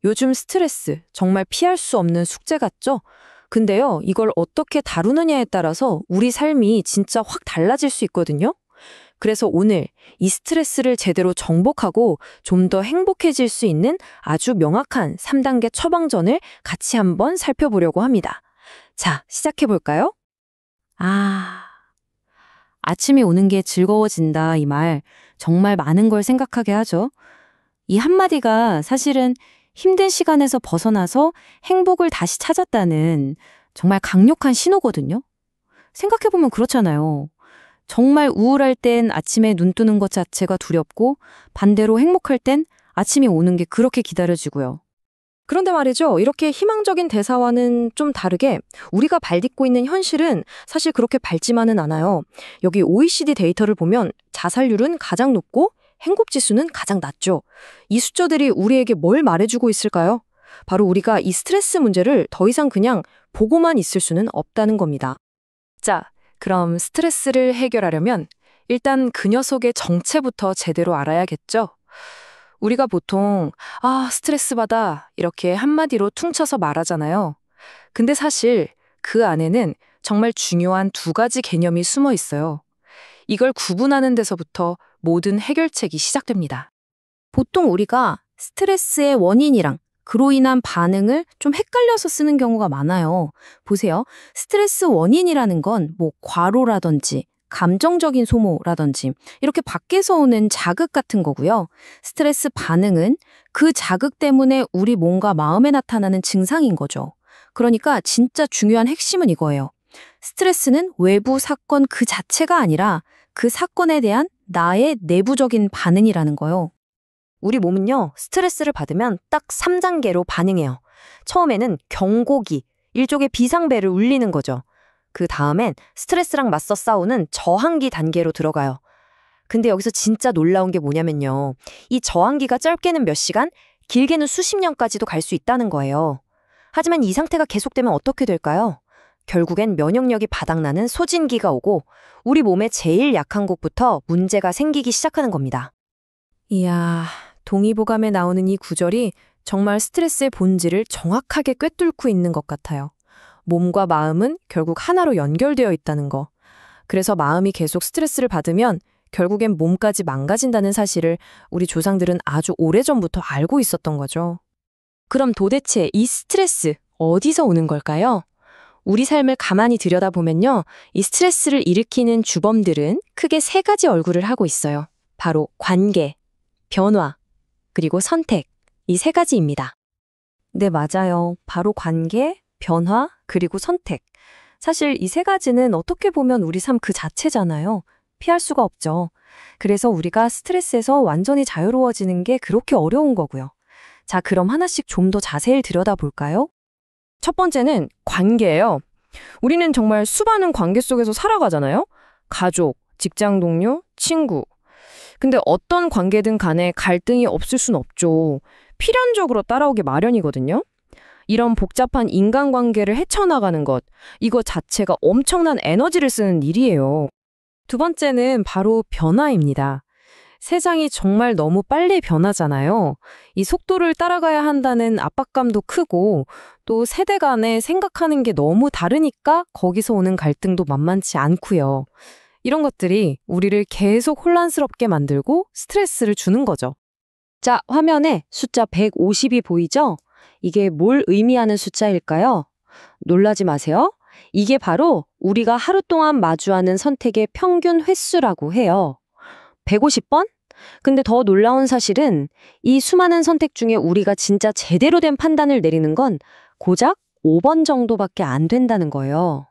요즘 스트레스 정말 피할 수 없는 숙제 같죠? 근데요, 이걸 어떻게 다루느냐에 따라서 우리 삶이 진짜 확 달라질 수 있거든요? 그래서 오늘 이 스트레스를 제대로 정복하고 좀 더 행복해질 수 있는 아주 명확한 3단계 처방전을 같이 한번 살펴보려고 합니다. 자, 시작해볼까요? 아침이 오는 게 즐거워진다, 이 말. 정말 많은 걸 생각하게 하죠. 이 한마디가 사실은 힘든 시간에서 벗어나서 행복을 다시 찾았다는 정말 강력한 신호거든요. 생각해보면 그렇잖아요. 정말 우울할 땐 아침에 눈 뜨는 것 자체가 두렵고 반대로 행복할 땐 아침이 오는 게 그렇게 기다려지고요. 그런데 말이죠. 이렇게 희망적인 대사와는 좀 다르게 우리가 발딛고 있는 현실은 사실 그렇게 밝지만은 않아요. 여기 OECD 데이터를 보면 자살률은 가장 높고 행복지수는 가장 낮죠. 이 숫자들이 우리에게 뭘 말해주고 있을까요? 바로 우리가 이 스트레스 문제를 더 이상 그냥 보고만 있을 수는 없다는 겁니다. 자, 그럼 스트레스를 해결하려면 일단 그 녀석의 정체부터 제대로 알아야겠죠? 우리가 보통 스트레스 받아 이렇게 한마디로 퉁쳐서 말하잖아요. 근데 사실 그 안에는 정말 중요한 두 가지 개념이 숨어 있어요. 이걸 구분하는 데서부터 모든 해결책이 시작됩니다. 보통 우리가 스트레스의 원인이랑 그로 인한 반응을 좀 헷갈려서 쓰는 경우가 많아요. 보세요. 스트레스 원인이라는 건 과로라든지 감정적인 소모라든지 이렇게 밖에서 오는 자극 같은 거고요. 스트레스 반응은 그 자극 때문에 우리 몸과 마음에 나타나는 증상인 거죠. 그러니까 진짜 중요한 핵심은 이거예요. 스트레스는 외부 사건 그 자체가 아니라 그 사건에 대한 나의 내부적인 반응이라는 거요. 우리 몸은요, 스트레스를 받으면 딱 3단계로 반응해요. 처음에는 경고기, 일종의 비상벨을 울리는 거죠. 그 다음엔 스트레스랑 맞서 싸우는 저항기 단계로 들어가요. 근데 여기서 진짜 놀라운 게 뭐냐면요. 이 저항기가 짧게는 몇 시간, 길게는 수십 년까지도 갈 수 있다는 거예요. 하지만 이 상태가 계속되면 어떻게 될까요? 결국엔 면역력이 바닥나는 소진기가 오고 우리 몸의 제일 약한 곳부터 문제가 생기기 시작하는 겁니다. 이야, 동의보감에 나오는 이 구절이 정말 스트레스의 본질을 정확하게 꿰뚫고 있는 것 같아요. 몸과 마음은 결국 하나로 연결되어 있다는 거. 그래서 마음이 계속 스트레스를 받으면 결국엔 몸까지 망가진다는 사실을 우리 조상들은 아주 오래전부터 알고 있었던 거죠. 그럼 도대체 이 스트레스 어디서 오는 걸까요? 우리 삶을 가만히 들여다보면요. 이 스트레스를 일으키는 주범들은 크게 세 가지 얼굴을 하고 있어요. 바로 관계, 변화, 그리고 선택. 이 세 가지입니다. 네, 맞아요. 바로 관계, 변화, 그리고 선택. 사실 이 세 가지는 어떻게 보면 우리 삶 그 자체잖아요. 피할 수가 없죠. 그래서 우리가 스트레스에서 완전히 자유로워지는 게 그렇게 어려운 거고요. 자, 그럼 하나씩 좀 더 자세히 들여다볼까요? 첫 번째는 관계예요. 우리는 정말 수많은 관계 속에서 살아가잖아요. 가족, 직장 동료, 친구. 근데 어떤 관계든 간에 갈등이 없을 순 없죠. 필연적으로 따라오기 마련이거든요. 이런 복잡한 인간관계를 헤쳐나가는 것, 이거 자체가 엄청난 에너지를 쓰는 일이에요. 두 번째는 바로 변화입니다. 세상이 정말 너무 빨리 변하잖아요. 이 속도를 따라가야 한다는 압박감도 크고 또 세대 간에 생각하는 게 너무 다르니까 거기서 오는 갈등도 만만치 않고요. 이런 것들이 우리를 계속 혼란스럽게 만들고 스트레스를 주는 거죠. 자, 화면에 숫자 150이 보이죠? 이게 뭘 의미하는 숫자일까요? 놀라지 마세요. 이게 바로 우리가 하루 동안 마주하는 선택의 평균 횟수라고 해요. 150번? 근데 더 놀라운 사실은 이 수많은 선택 중에 우리가 진짜 제대로 된 판단을 내리는 건 고작 5번 정도밖에 안 된다는 거예요.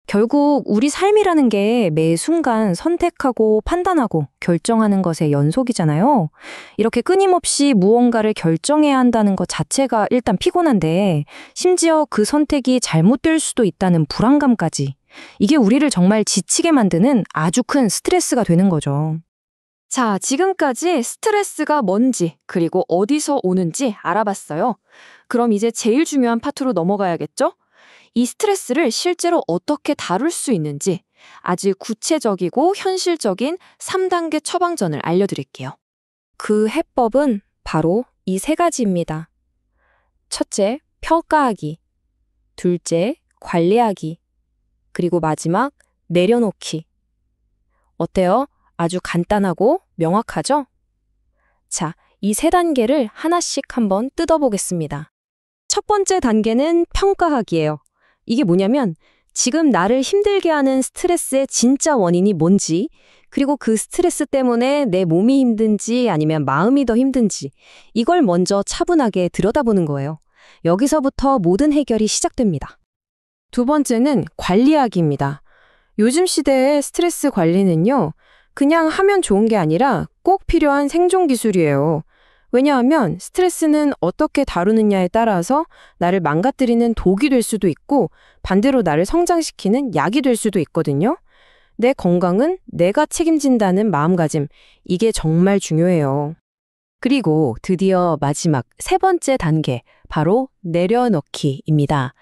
결국 우리 삶이라는 게 매 순간 선택하고 판단하고 결정하는 것의 연속이잖아요. 이렇게 끊임없이 무언가를 결정해야 한다는 것 자체가 일단 피곤한데 심지어 그 선택이 잘못될 수도 있다는 불안감까지. 이게 우리를 정말 지치게 만드는 아주 큰 스트레스가 되는 거죠. 자, 지금까지 스트레스가 뭔지 그리고 어디서 오는지 알아봤어요. 그럼 이제 제일 중요한 파트로 넘어가야겠죠? 이 스트레스를 실제로 어떻게 다룰 수 있는지 아주 구체적이고 현실적인 3단계 처방전을 알려드릴게요. 그 해법은 바로 이 세 가지입니다. 첫째, 평가하기. 둘째, 관리하기. 그리고 마지막, 내려놓기. 어때요? 아주 간단하고 명확하죠? 자, 이 세 단계를 하나씩 한번 뜯어보겠습니다. 첫 번째 단계는 평가하기예요. 이게 뭐냐면 지금 나를 힘들게 하는 스트레스의 진짜 원인이 뭔지, 그리고 그 스트레스 때문에 내 몸이 힘든지 아니면 마음이 더 힘든지 이걸 먼저 차분하게 들여다보는 거예요. 여기서부터 모든 해결이 시작됩니다. 두 번째는 관리하기입니다. 요즘 시대의 스트레스 관리는요, 그냥 하면 좋은 게 아니라 꼭 필요한 생존 기술이에요. 왜냐하면 스트레스는 어떻게 다루느냐에 따라서 나를 망가뜨리는 독이 될 수도 있고 반대로 나를 성장시키는 약이 될 수도 있거든요. 내 건강은 내가 책임진다는 마음가짐, 이게 정말 중요해요. 그리고 드디어 마지막 세 번째 단계, 바로 내려놓기입니다.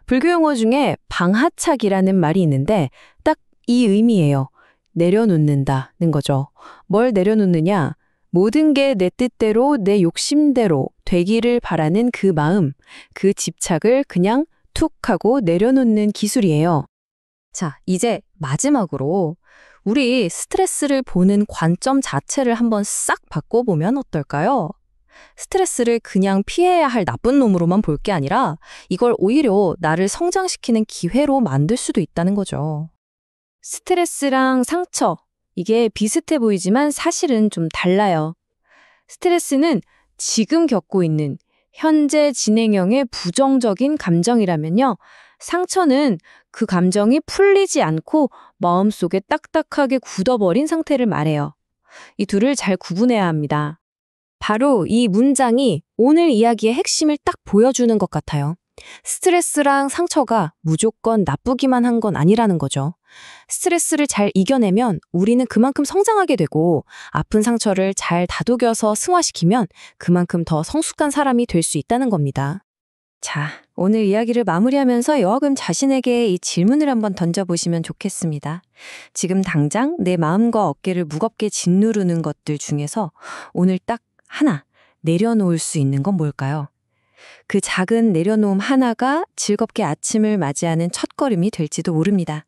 불교 용어 중에 방하착이라는 말이 있는데 딱 이 의미예요. 내려놓는다는 거죠. 뭘 내려놓느냐? 모든 게 내 뜻대로, 내 욕심대로 되기를 바라는 그 마음, 그 집착을 그냥 툭 하고 내려놓는 기술이에요. 자, 이제 마지막으로 우리 스트레스를 보는 관점 자체를 한번 싹 바꿔보면 어떨까요? 스트레스를 그냥 피해야 할 나쁜 놈으로만 볼 게 아니라 이걸 오히려 나를 성장시키는 기회로 만들 수도 있다는 거죠. 스트레스랑 상처, 이게 비슷해 보이지만 사실은 좀 달라요. 스트레스는 지금 겪고 있는 현재 진행형의 부정적인 감정이라면요. 상처는 그 감정이 풀리지 않고 마음속에 딱딱하게 굳어버린 상태를 말해요. 이 둘을 잘 구분해야 합니다. 바로 이 문장이 오늘 이야기의 핵심을 딱 보여주는 것 같아요. 스트레스랑 상처가 무조건 나쁘기만 한 건 아니라는 거죠. 스트레스를 잘 이겨내면 우리는 그만큼 성장하게 되고 아픈 상처를 잘 다독여서 승화시키면 그만큼 더 성숙한 사람이 될 수 있다는 겁니다. 자, 오늘 이야기를 마무리하면서 여하금 자신에게 이 질문을 한번 던져보시면 좋겠습니다. 지금 당장 내 마음과 어깨를 무겁게 짓누르는 것들 중에서 오늘 딱 하나 내려놓을 수 있는 건 뭘까요? 그 작은 내려놓음 하나가 즐겁게 아침을 맞이하는 첫걸음이 될지도 모릅니다.